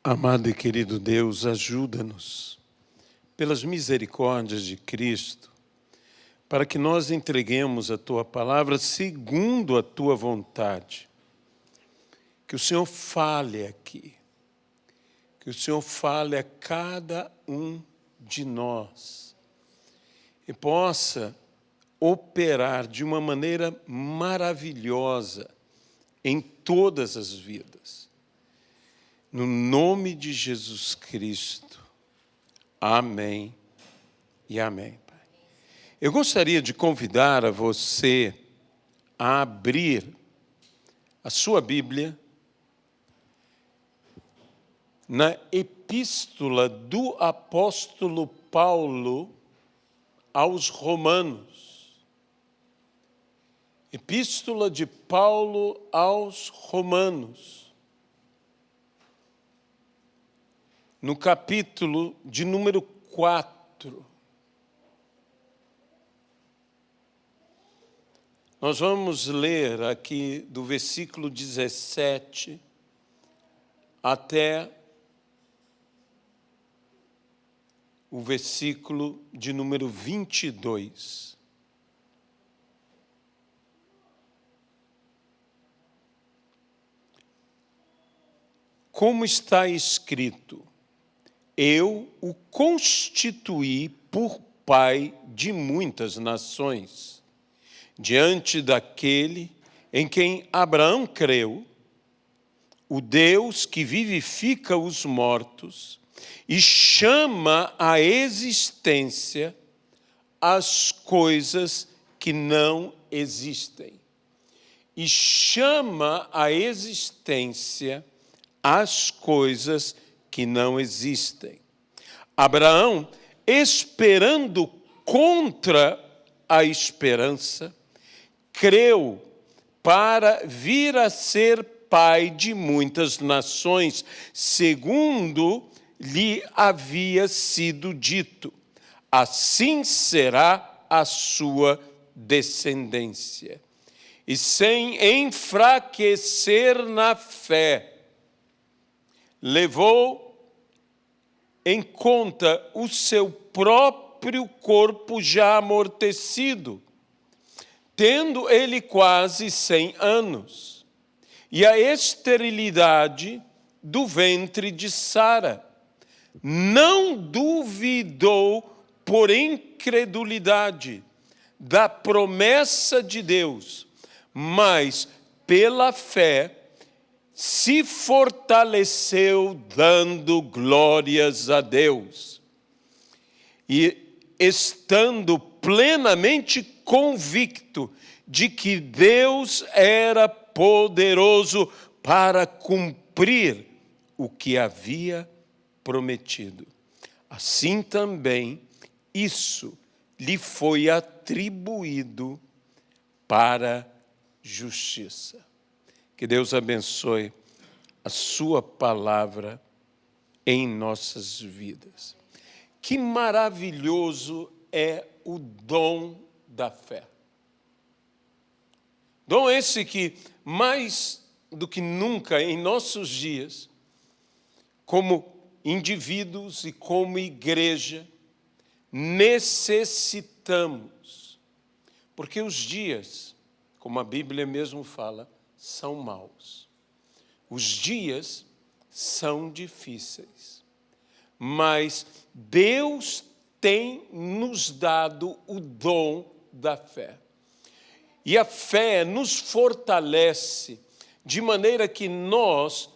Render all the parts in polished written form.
Amado e querido Deus, ajuda-nos, pelas misericórdias de Cristo, para que nós entreguemos a Tua palavra segundo a Tua vontade. Que o Senhor fale aqui, que o Senhor fale a cada um de nós e possa operar de uma maneira maravilhosa em todas as vidas. No nome de Jesus Cristo. Amém e amém, Pai. Eu gostaria de convidar a você a abrir a sua Bíblia na Epístola do Apóstolo Paulo aos Romanos. Epístola de Paulo aos Romanos. No capítulo de número 4. Nós vamos ler aqui do versículo 17 até o versículo de número 22. Como está escrito: eu o constituí por pai de muitas nações, diante daquele em quem Abraão creu, o Deus que vivifica os mortos e chama à existência as coisas que não existem. E chama à existência as coisas que não existem. Abraão, esperando contra a esperança, creu para vir a ser pai de muitas nações, segundo lhe havia sido dito: assim será a sua descendência. E sem enfraquecer na fé, levou em conta o seu próprio corpo já amortecido, tendo ele quase 100 anos, e a esterilidade do ventre de Sara. Não duvidou por incredulidade da promessa de Deus, mas pela fé se fortaleceu dando glórias a Deus. E estando plenamente convicto de que Deus era poderoso para cumprir o que havia prometido. Assim também isso lhe foi atribuído para justiça. Que Deus abençoe a sua palavra em nossas vidas. Que maravilhoso é o dom da fé. Dom esse que, mais do que nunca em nossos dias, como indivíduos e como igreja, necessitamos. Porque os dias, como a Bíblia mesmo fala, são maus. Os dias são difíceis. Mas Deus tem nos dado o dom da fé. E a fé nos fortalece de maneira que nós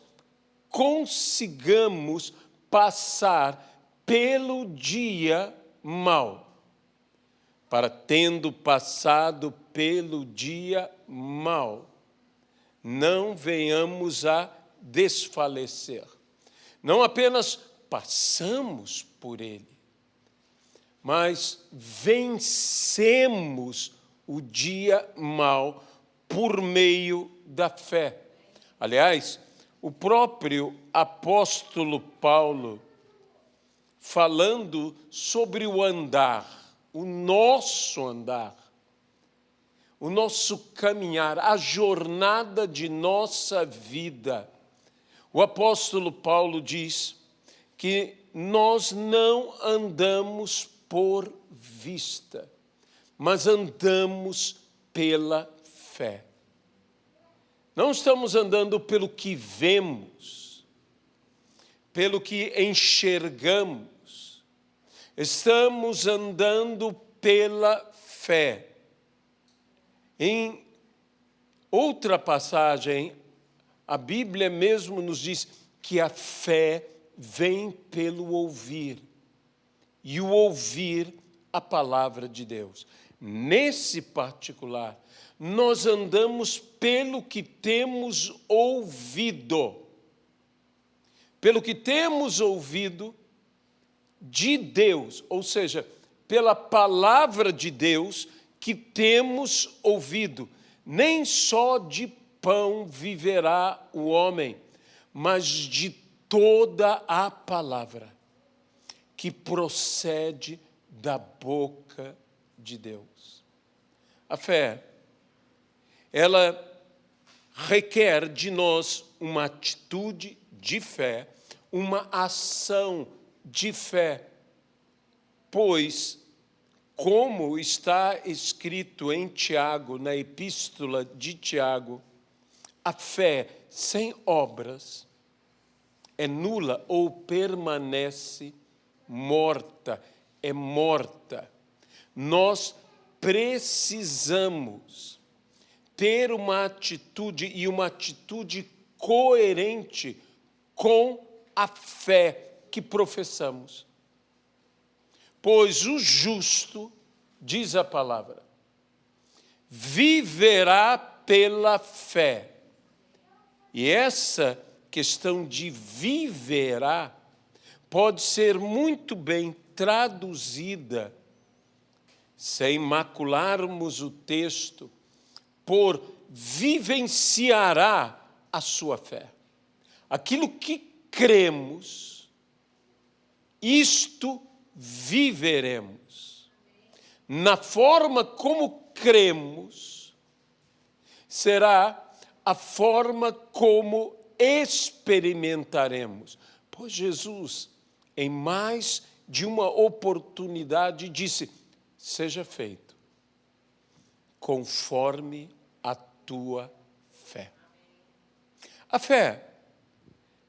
consigamos passar pelo dia mau. Para, tendo passado pelo dia mau, não venhamos a desfalecer. Não apenas passamos por ele, mas vencemos o dia mau por meio da fé. Aliás, o próprio apóstolo Paulo, falando sobre o andar, o nosso caminhar, a jornada de nossa vida, O apóstolo Paulo diz que nós não andamos por vista, mas andamos pela fé. Não estamos andando pelo que vemos, pelo que enxergamos. Estamos andando pela fé. Em outra passagem, a Bíblia mesmo nos diz que a fé vem pelo ouvir, e o ouvir a palavra de Deus. Nesse particular, nós andamos pelo que temos ouvido. Pelo que temos ouvido de Deus, ou seja, pela palavra de Deus que temos ouvido. Nem só de pão viverá o homem, mas de toda a palavra que procede da boca de Deus. A fé, ela requer de nós uma atitude de fé, uma ação de fé, pois, como está escrito em Tiago, na epístola de Tiago, a fé sem obras é nula ou permanece morta, é morta. Nós precisamos ter uma atitude e uma atitude coerente com a fé que professamos. Pois o justo, diz a palavra, viverá pela fé. E essa questão de viverá pode ser muito bem traduzida, sem macularmos o texto, por vivenciará a sua fé. Aquilo que cremos, isto viveremos. Na forma como cremos, será a forma como experimentaremos. Pois Jesus, em mais de uma oportunidade, disse: seja feito conforme a tua fé. A fé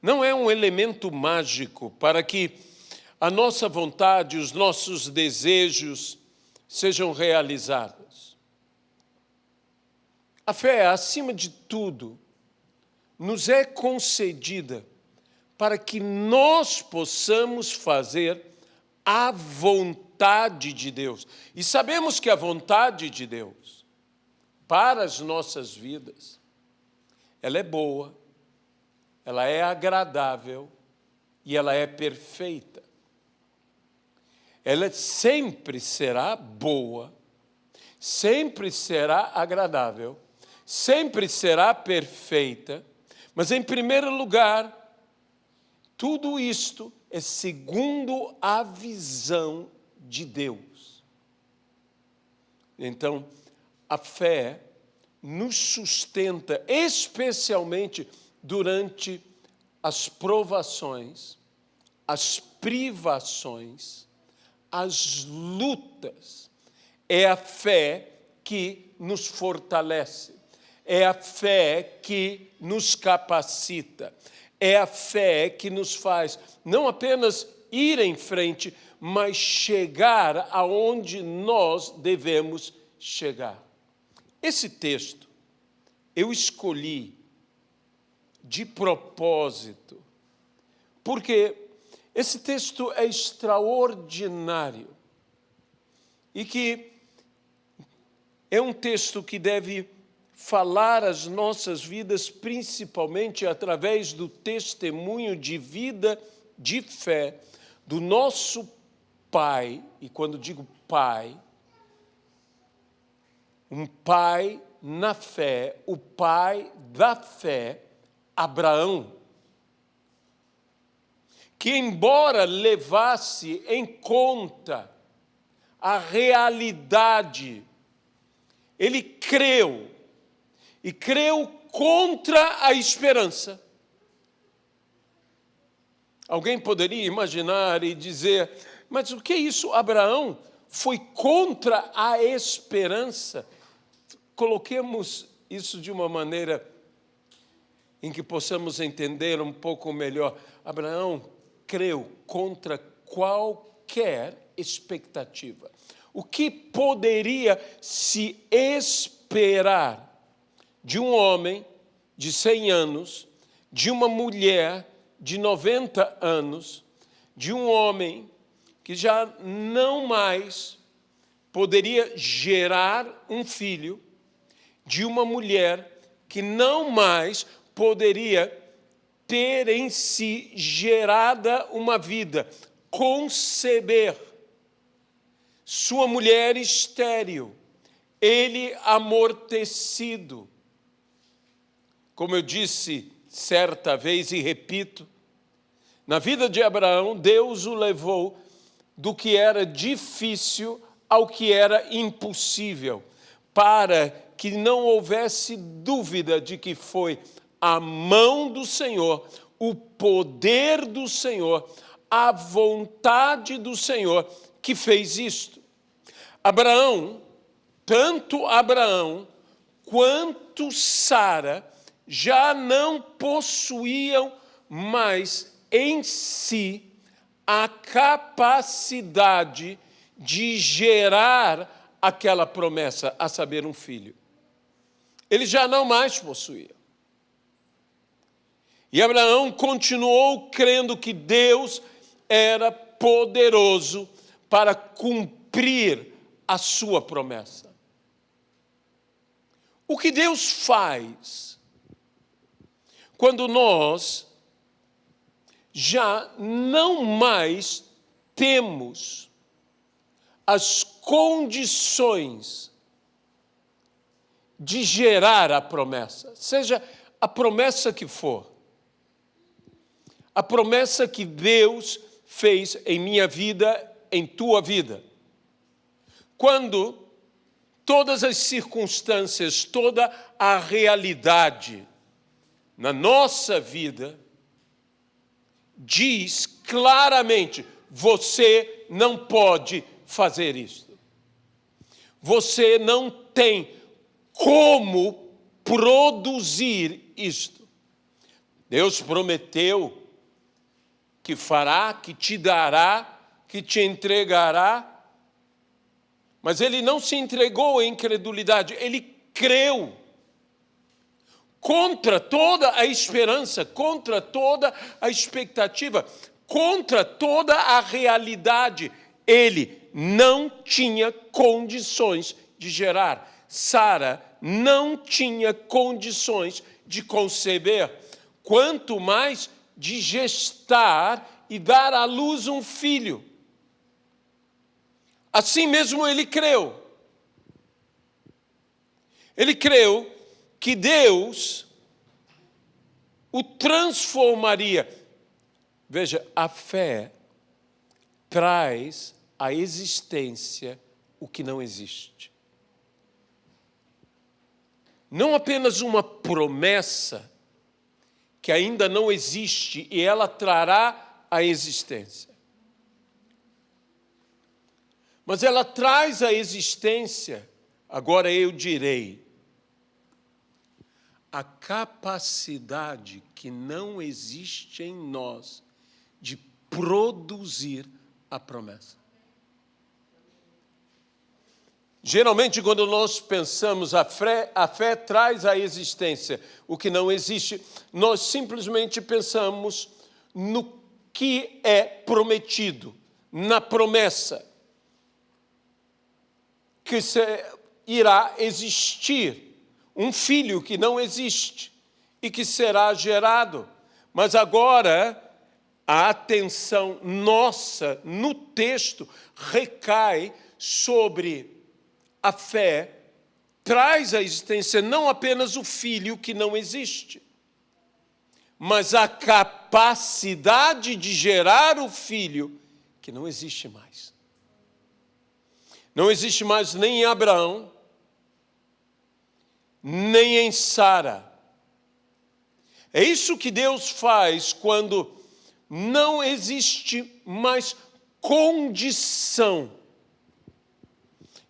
não é um elemento mágico para que a nossa vontade, os nossos desejos sejam realizados. A fé, acima de tudo, nos é concedida para que nós possamos fazer a vontade de Deus. E sabemos que a vontade de Deus para as nossas vidas, ela é boa, ela é agradável e ela é perfeita. Ela sempre será boa, sempre será agradável, sempre será perfeita, mas, em primeiro lugar, tudo isto é segundo a visão de Deus. Então, a fé nos sustenta, especialmente durante as provações, as privações, as lutas. É a fé que nos fortalece, é a fé que nos capacita, é a fé que nos faz não apenas ir em frente, mas chegar aonde nós devemos chegar. Esse texto eu escolhi de propósito, porque esse texto é extraordinário e que é um texto que deve falar às nossas vidas, principalmente através do testemunho de vida, de fé, do nosso pai. E quando digo pai, um pai na fé, o pai da fé, Abraão, que, embora levasse em conta a realidade, ele creu, e creu contra a esperança. Alguém poderia imaginar e dizer, mas o que é isso? Abraão foi contra a esperança. Coloquemos isso de uma maneira em que possamos entender um pouco melhor. Abraão creu contra qualquer expectativa. O que poderia se esperar de um homem de 100 anos, de uma mulher de 90 anos, de um homem que já não mais poderia gerar um filho, de uma mulher que não mais poderia ter em si gerada uma vida, conceber. Sua mulher estéril, ele amortecido. Como eu disse certa vez e repito, na vida de Abraão, Deus o levou do que era difícil ao que era impossível, para que não houvesse dúvida de que foi a mão do Senhor, o poder do Senhor, a vontade do Senhor que fez isto. Abraão, tanto Abraão quanto Sara, já não possuíam mais em si a capacidade de gerar aquela promessa, a saber, um filho. Ele já não mais possuía. E Abraão continuou crendo que Deus era poderoso para cumprir a sua promessa. O que Deus faz quando nós já não mais temos as condições de gerar a promessa, seja a promessa que for, a promessa que Deus fez em minha vida, em tua vida. Quando todas as circunstâncias, toda a realidade na nossa vida diz claramente, você não pode fazer isto. Você não tem como produzir isto. Deus prometeu que fará, que te dará, que te entregará, mas ele não se entregou em incredulidade, ele creu. Contra toda a esperança, contra toda a expectativa, contra toda a realidade, ele não tinha condições de gerar. Sara não tinha condições de conceber, quanto mais de gestar e dar à luz um filho. Assim mesmo ele creu. Ele creu que Deus o transformaria. Veja, a fé traz à existência o que não existe. Não apenas uma promessa que ainda não existe e ela trará à existência, mas ela traz à existência, agora eu direi, a capacidade que não existe em nós de produzir a promessa. Geralmente, quando nós pensamos a fé traz à existência o que não existe, nós simplesmente pensamos no que é prometido, na promessa, que irá existir um filho que não existe e que será gerado. Mas agora, a atenção nossa no texto recai sobre a fé, traz à existência não apenas o filho que não existe, mas a capacidade de gerar o filho que não existe mais. Não existe mais nem em Abraão, nem em Sara. É isso que Deus faz quando não existe mais condição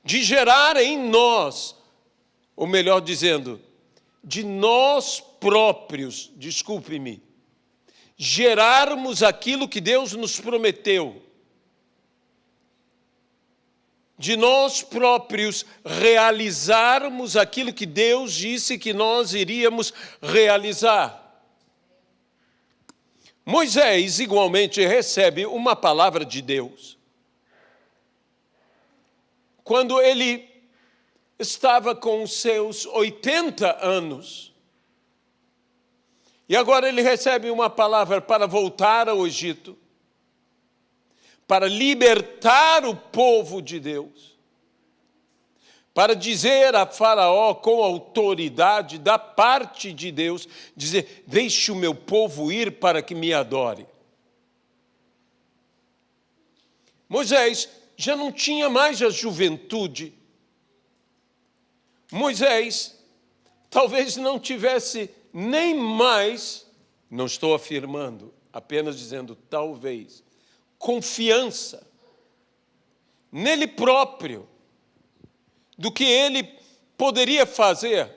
de gerar em nós, ou melhor dizendo, de nós próprios, desculpe-me, gerarmos aquilo que Deus nos prometeu, de nós próprios realizarmos aquilo que Deus disse que nós iríamos realizar. Moisés, igualmente, recebe uma palavra de Deus. Quando ele estava com seus 80 anos, e agora ele recebe uma palavra para voltar ao Egito, para libertar o povo de Deus, para dizer a Faraó com autoridade da parte de Deus, dizer, deixe o meu povo ir para que me adore. Moisés já não tinha mais a juventude. Moisés talvez não tivesse nem mais, não estou afirmando, apenas dizendo talvez, confiança nele próprio, do que ele poderia fazer.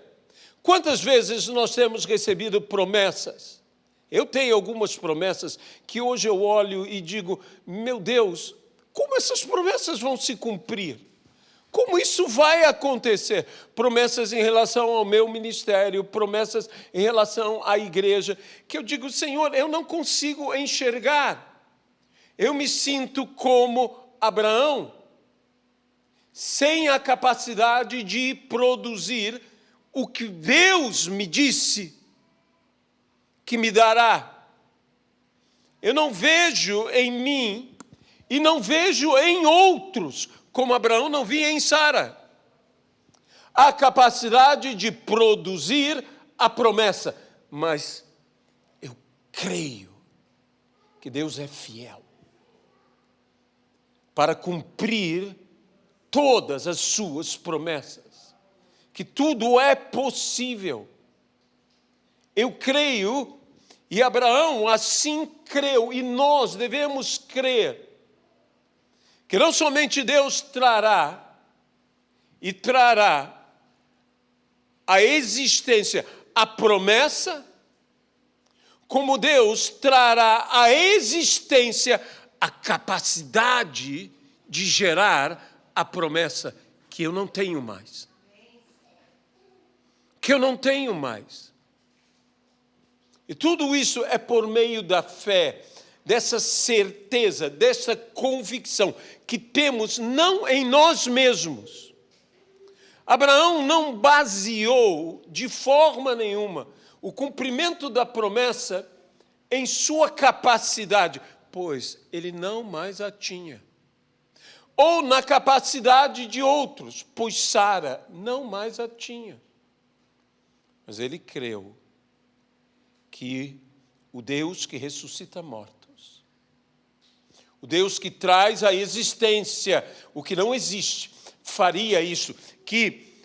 Quantas vezes nós temos recebido promessas? Eu tenho algumas promessas que hoje eu olho e digo, meu Deus, como essas promessas vão se cumprir? Como isso vai acontecer? Promessas em relação ao meu ministério, promessas em relação à igreja, que eu digo, Senhor, eu não consigo enxergar. Eu me sinto como Abraão, sem a capacidade de produzir o que Deus me disse que me dará. Eu não vejo em mim e não vejo em outros, como Abraão não via em Sara, a capacidade de produzir a promessa. Mas eu creio que Deus é fiel para cumprir todas as suas promessas, que tudo é possível. Eu creio, e Abraão assim creu, e nós devemos crer, que não somente Deus trará a existência, a promessa, como Deus trará a existência, a capacidade de gerar a promessa que eu não tenho mais. Que eu não tenho mais. E tudo isso é por meio da fé, dessa certeza, dessa convicção que temos não em nós mesmos. Abraão não baseou de forma nenhuma o cumprimento da promessa em sua capacidade, pois ele não mais a tinha. Ou na capacidade de outros, pois Sara não mais a tinha. Mas ele creu que o Deus que ressuscita mortos, o Deus que traz à existência o que não existe, faria isso, que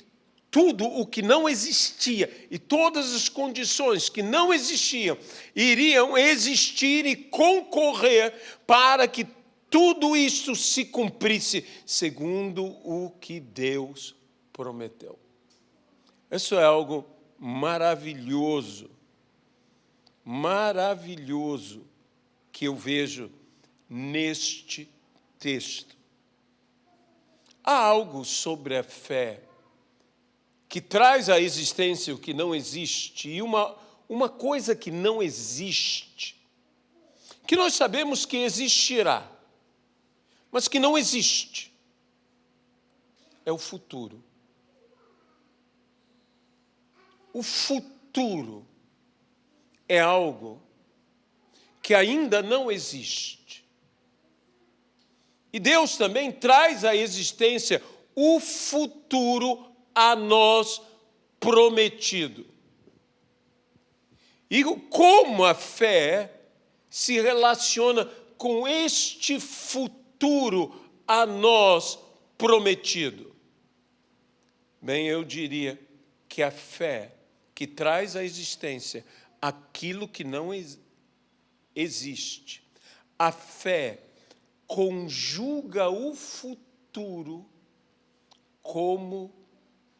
tudo o que não existia e todas as condições que não existiam iriam existir e concorrer para que tudo isso se cumprisse segundo o que Deus prometeu. Isso é algo maravilhoso, maravilhoso que eu vejo neste texto. Há algo sobre a fé que traz à existência o que não existe, e uma coisa que não existe, que nós sabemos que existirá, mas que não existe, é o futuro. O futuro é algo que ainda não existe. E Deus também traz à existência o futuro a nós prometido. E como a fé se relaciona com este futuro a nós prometido? Bem, eu diria que a fé que traz à existência aquilo que não existe, A fé conjuga o futuro como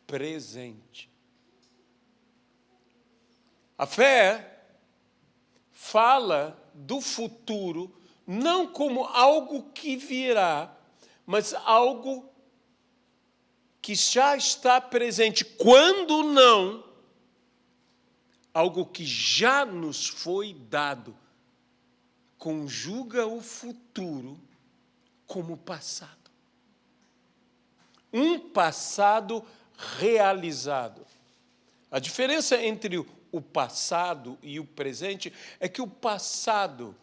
presente. A fé fala do futuro não como algo que virá, mas algo que já está presente. Quando não, algo que já nos foi dado. Conjuga o futuro como passado. Um passado realizado. A diferença entre o passado e o presente é que o passado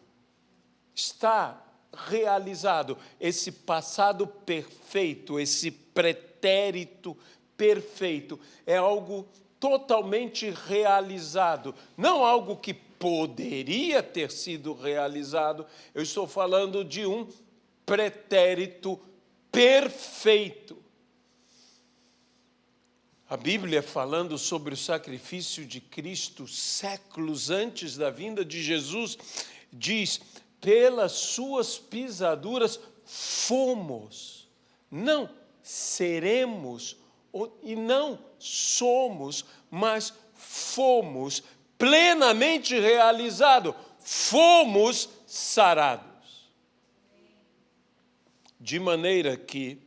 está realizado. Esse passado perfeito, esse pretérito perfeito, é algo totalmente realizado. Não algo que poderia ter sido realizado. Eu estou falando de um pretérito perfeito. A Bíblia, falando sobre o sacrifício de Cristo séculos antes da vinda de Jesus, diz: pelas suas pisaduras fomos, não seremos e não somos, mas fomos plenamente realizado, fomos sarados. De maneira que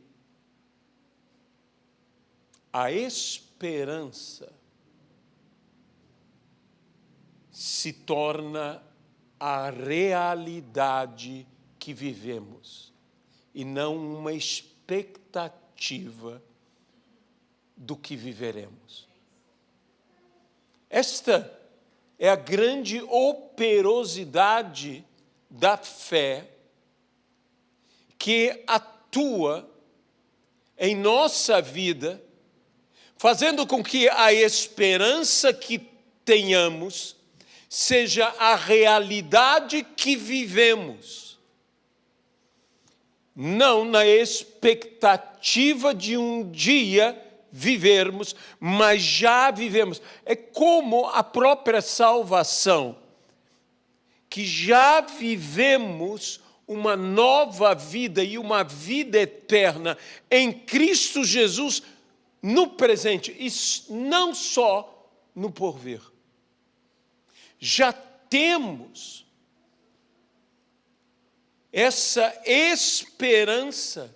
a esperança se torna a realidade que vivemos e não uma expectativa do que viveremos. Esta é a grande operosidade da fé que atua em nossa vida, fazendo com que a esperança que tenhamos seja a realidade que vivemos. Não na expectativa de um dia vivermos, mas já vivemos. É como a própria salvação, que já vivemos uma nova vida e uma vida eterna em Cristo Jesus no presente, e não só no porvir. Já temos essa esperança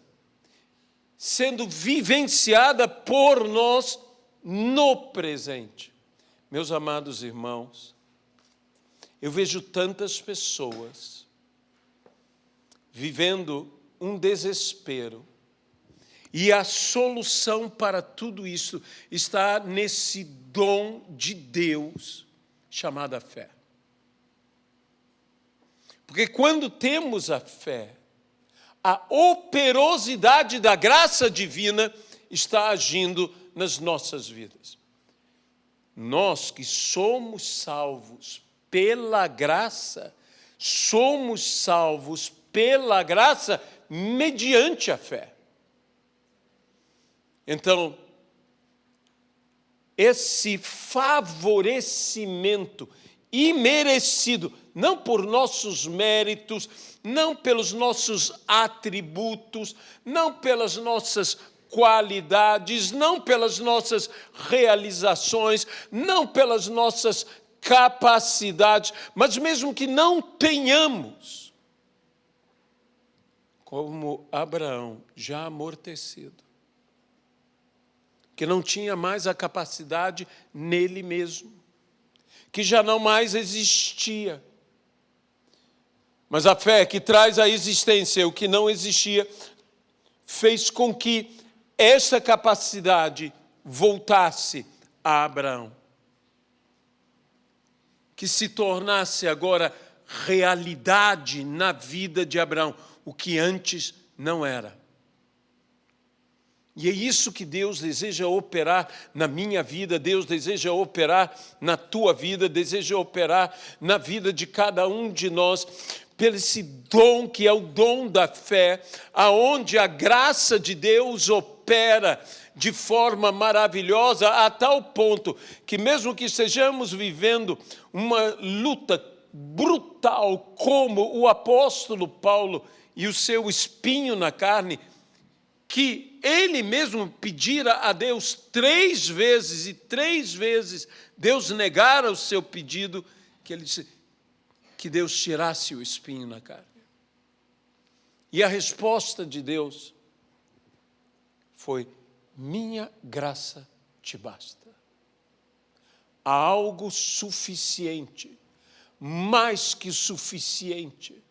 sendo vivenciada por nós no presente. Meus amados irmãos, eu vejo tantas pessoas vivendo um desespero, e a solução para tudo isso está nesse dom de Deus chamado fé. Porque quando temos a fé, a operosidade da graça divina está agindo nas nossas vidas. Nós que somos salvos pela graça, somos salvos pela graça mediante a fé. Então, esse favorecimento imerecido, não por nossos méritos, não pelos nossos atributos, não pelas nossas qualidades, não pelas nossas realizações, não pelas nossas capacidades, mas mesmo que não tenhamos, como Abraão, já amortecido, que não tinha mais a capacidade nele mesmo, que já não mais existia. Mas a fé que traz à existência o que não existia, fez com que essa capacidade voltasse a Abraão, que se tornasse agora realidade na vida de Abraão, o que antes não era. E é isso que Deus deseja operar na minha vida, Deus deseja operar na tua vida, deseja operar na vida de cada um de nós, pelo esse dom que é o dom da fé, aonde a graça de Deus opera de forma maravilhosa, a tal ponto que mesmo que estejamos vivendo uma luta brutal como o apóstolo Paulo e o seu espinho na carne, que ele mesmo pedira a Deus 3 vezes, e 3 vezes Deus negara o seu pedido, que ele disse que Deus tirasse o espinho na carne. E a resposta de Deus foi: minha graça te basta. Há algo suficiente, mais que suficiente,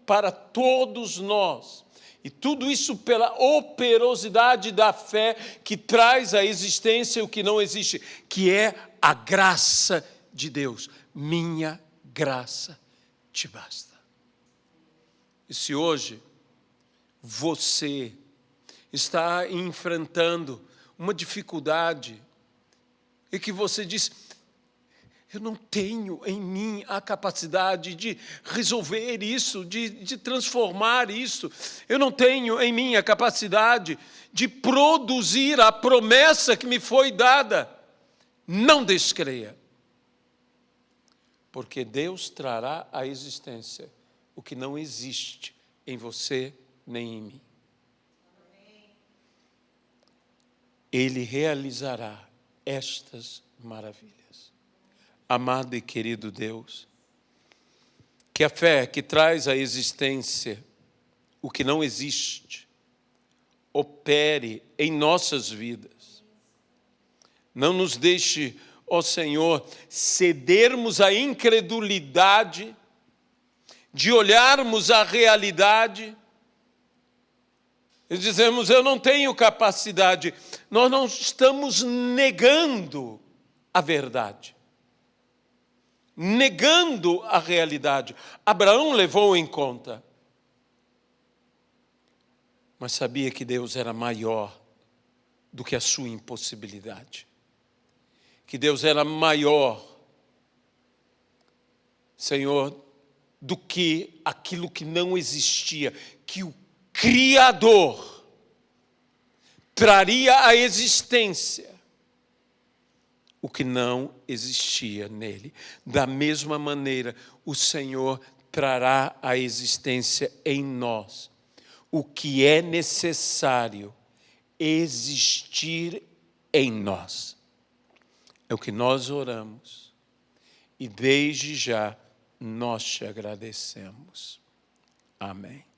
para todos nós. E tudo isso pela operosidade da fé que traz à existência o que não existe, que é a graça de Deus. Minha graça te basta. E se hoje você está enfrentando uma dificuldade e que você diz: eu não tenho em mim a capacidade de resolver isso, de transformar isso. Eu não tenho em mim a capacidade de produzir a promessa que me foi dada. Não descreia. Porque Deus trará à existência o que não existe em você nem em mim. Ele realizará estas maravilhas. Amado e querido Deus, que a fé que traz à existência o que não existe, opere em nossas vidas. Não nos deixe, ó Senhor, cedermos à incredulidade, de olharmos a realidade e dizermos: eu não tenho capacidade. Nós não estamos negando a verdade, negando a realidade. Abraão levou em conta, mas sabia que Deus era maior do que a sua impossibilidade, que Deus era maior, Senhor, do que aquilo que não existia, que o Criador traria à existência o que não existia nele. Da mesma maneira, o Senhor trará à existência em nós o que é necessário existir em nós. É o que nós oramos e desde já nós te agradecemos. Amém.